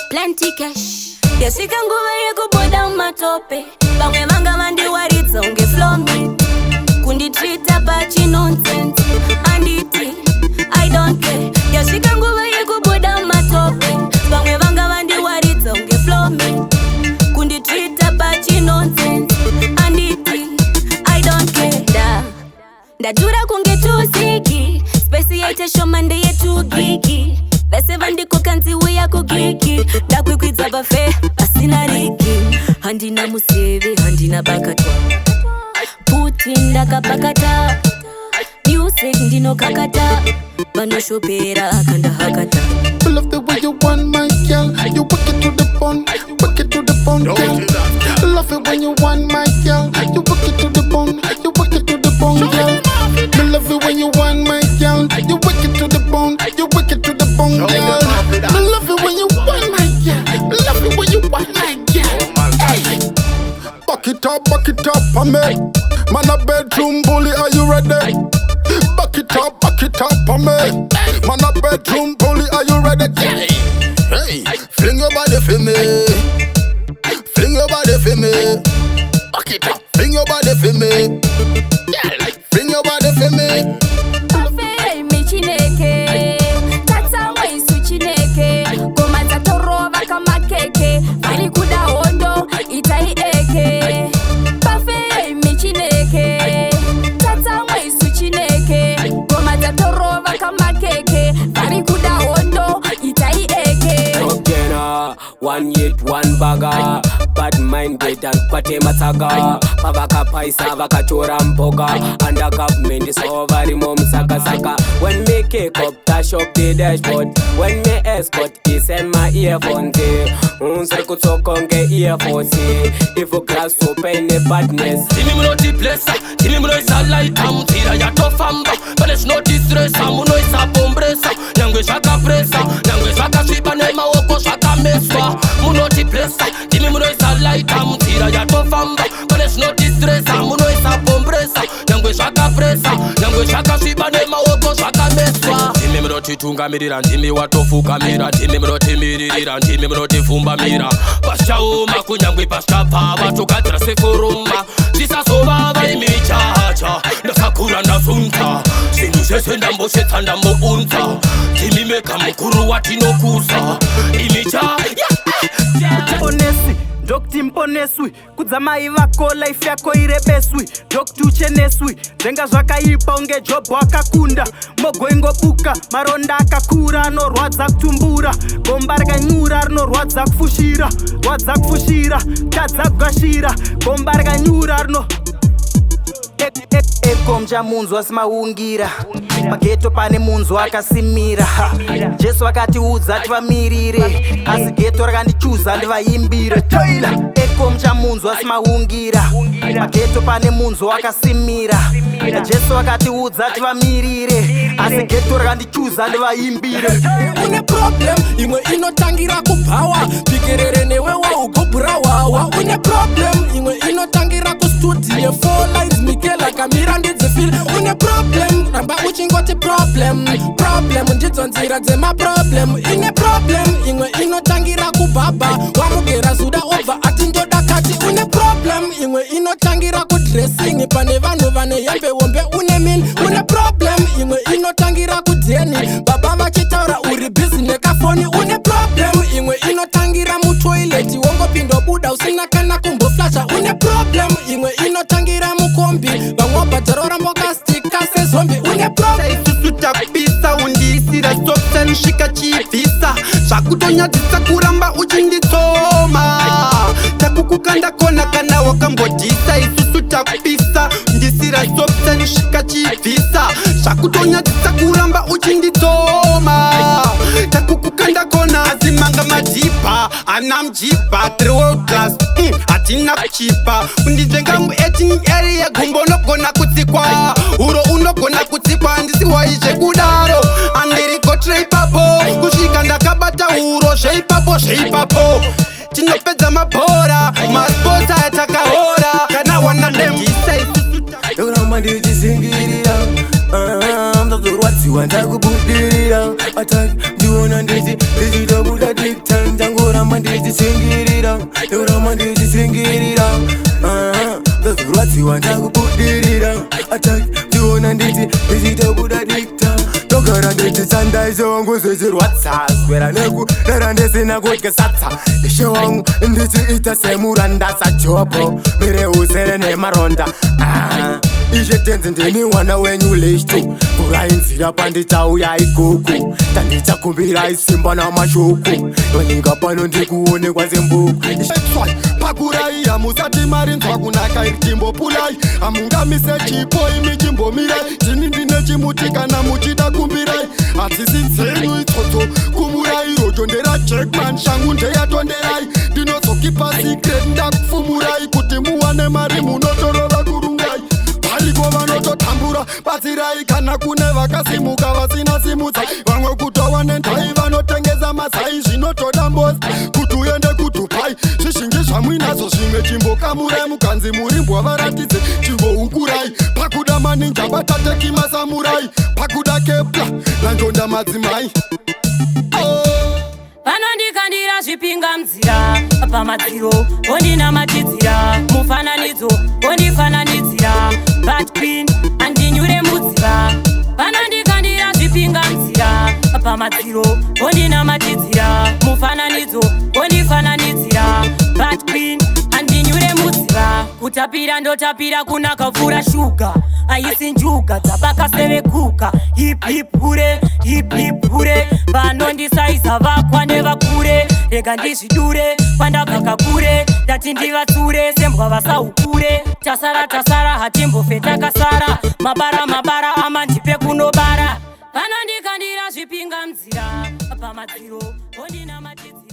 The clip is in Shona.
plenty cash. Yasika nguva yekuboda matope. Pamwe vanga vandiwaridza unge flomi. Kunditreata pachi nonsense. Anditi, I don't care. Yasika nguva yekuboda matope. Pamwe vanga vandiwaridza unge flomi. Kunditreata pachi nonsense. Anditi, I don't care. Ndadura kunge tusiki. Space yaite shomande yetu gigi. Vese vandiko kanzi uya kugigi. Ndakwikwidza bafe, asina rigi. Handina museve, handina bakatwa. Putin ndakapakata. Music ndino kakata. Vanoshopera kanda hakata. I love the way you want my girl. You work it to the bone, work it to the bone, girl. I love it when you want my girl. You work it to the bone, you work it to the bone, girl. I love it when you want my girl. You work it to the bone, you work it to the bone, girl. I love it when you want my girl. I love it when you want my girl. Hey, back it up, I'm man a bedroom bully. Are you ready? Back it up, I'm man a bedroom bully. Are you ready? Hey, fling your body for me. Fling your body for me. Back it up, fling your body for me. Yeah, fling your body for me. Cafe michineke. Tata wai suchineke. Goma tatorova kama keke. Fali kuda hondo itai eke. Cafe michineke. Tata wai suchineke. Goma tatorova kama keke. Fali kuda hondo itai eke. One hit, one bagger. Bad mind get and pate mataga. Pavaka paisa vaka chora mpoga. Under government is over the mom saka saka. When me kick up, dash up the dashboard. When me escort, he send my earphones. Unse kutokonge earphones. If you class open the badness. Timi mnoti plesa, timi mno isa laita. Mutira ya tofamba, but it's not distressa. Muno isa bombresa, nyangwe shaka presa. Nyangwe shaka shiba nema woko shaka meswa. Munoti plesa, timi mno isa laita. Mutira ya tofamba, but it's not distressa. Muno isa bombresa, nyangwe shaka presa. Nyangwe shaka shiba nema woko shaka meswa. Timi mnoti tunga mirira, timi watofuka mira. Timi mnoti miririra, timi mnoti fumba mira. Pasha uma kunyangwe pasha pava. Tukatira sekurumba, sisa sovava imichacha. Ndasakura ndasunta, sinusese ndamboshetsa ndambounza. Timi meka mukuru watinokusa. Imicha, Onesi, Dr. Mponeswi. Kudzamai vako life yako irebeswi. Dr. Ucheneswi. Zenga zvakaipa unge job wakakunda. Mogo ingobuka, maronda akakura anorwadza kutumbura. Gomba rakanyura rinorwadza kufushira. Rwadza kufushira, tadza kugashira. Gomba rakanyura rino Ekomja munzu asimaungira. Pageto pane munzu akasimira. Jesu akatiudza ati vamirire. Asi geto rakandichuza ndivaimbire. Ekomja munzu asimaungira. Pageto pane munzu akasimira. Jesu akatiudza ati vamirire. Asi geto rakandichuza ndivaimbire. une problem, imwe inotangira kupawa. Pikerere newe waugobura wawa. Une problem, imwe inotangira kustudio. 4 lines Mikelah kamira ndidzifil. Une problem, ramba uchingoti problem. Problem, ndidzonzira dzema problem. Ine problem, imwe inotangira kubaba. Wamugera zuda over ati ndoda kati. Une problem, imwe inotangira kudressing. Pane vanhu vane yambe wombe une min. Une problem, imwe inotangira kudeni. Baba vachitaura uri busy nekafoni. Une problem, imwe inotangira mutoilet. Wongopindo buda usina kana kumboflasha. Une problem, imwe inotangira mukombi. Vamwe badzarora mokastika sezombi. Une problem, isusu takupisa undisira soksa nishika chivisa. Zvakutonyadzisa kuramba uchinditsoma. Takukukanda kona kana wakambodisa. Isusu takupisa undisira soksa nishika chivisa. Zvakutonyadzisa kuramba uchinditsoma. Takukukanda kona azimanga majipa. Ana mjipa 3 world class. Atina kuchipa. Undidzenga mu 18 area gumbo nogona kutsikwa. Uro unogona kutsikwa ndisi waizve kudaro. Anderiko treipapo kusvika ndakabata uro zveipapo. Tinopedza mabhora maspota atakahora. Kana wana demisa isusu Yoramba ndichizingirira. ndazorwadziwa ndakubudirira ataki ndiona ndichitobuda dikta ndangoramba ndichisingirira ndoramba ndichisingirira ndazorwadziwa ndakubudirira ataki ndiona ndichitobuda dikta ndogara ndichisandaisewangu zvichirwadza swera nekudara ndisina kudya satsa ishe wangu ndichiita semurandasa jobo mire uzere nemaronda ishe tenzi ndini mwana wenyu leshtu kurainzira pandichauya iguku tandichakumbirai simba namashuku yonyika pano ndikuonekwa sembuku pakuraiya musati marinzwa kunaka iri chimbopulai amungamise chipo imi chimbomirai tini ndine chimuti kana muchida kumbirai hadzisi dzenyu itsotso kumurai rotondera jackman shangu ndeyatonderai ndinozokipa secret ndakufumurai kuti muwane mari munotorova kurungai paliko vanototambura batsirai kana kune vakasimuka vasina simudza vamwe kutova nendai vanotengesa mazai zvinotoda mbozi kuti uende kudubai zvizhinji zvamuinazvo zvimwe chimbokamurai mukanzi murimbwa varatidze chimboukurai pakuda maninja vatateki masamurai pakuda kepla landonda madzimai vanondikandira zvipinga mzira pamadziro ondinamatidzira mufananidzo ondifananidzira but queen andinyure mudziva vanondikandira zvipinga mzira pamadziro ondinamatidzira mufananidzo ondifananidzira but queen andinyure mudziva kutapira ndotapira kunaka pfuura shuga aisi njuga dzabakasevekuka hipipure vanondisaisa vakwa nevakure rega ndizvidure kwandabva kakure ndati ndivatsure sembwa vasaukure tasara hatimbofe takasara mabara amandipe kunobara vanondikandira zvipinga mzira pamadziro ondinamatidzira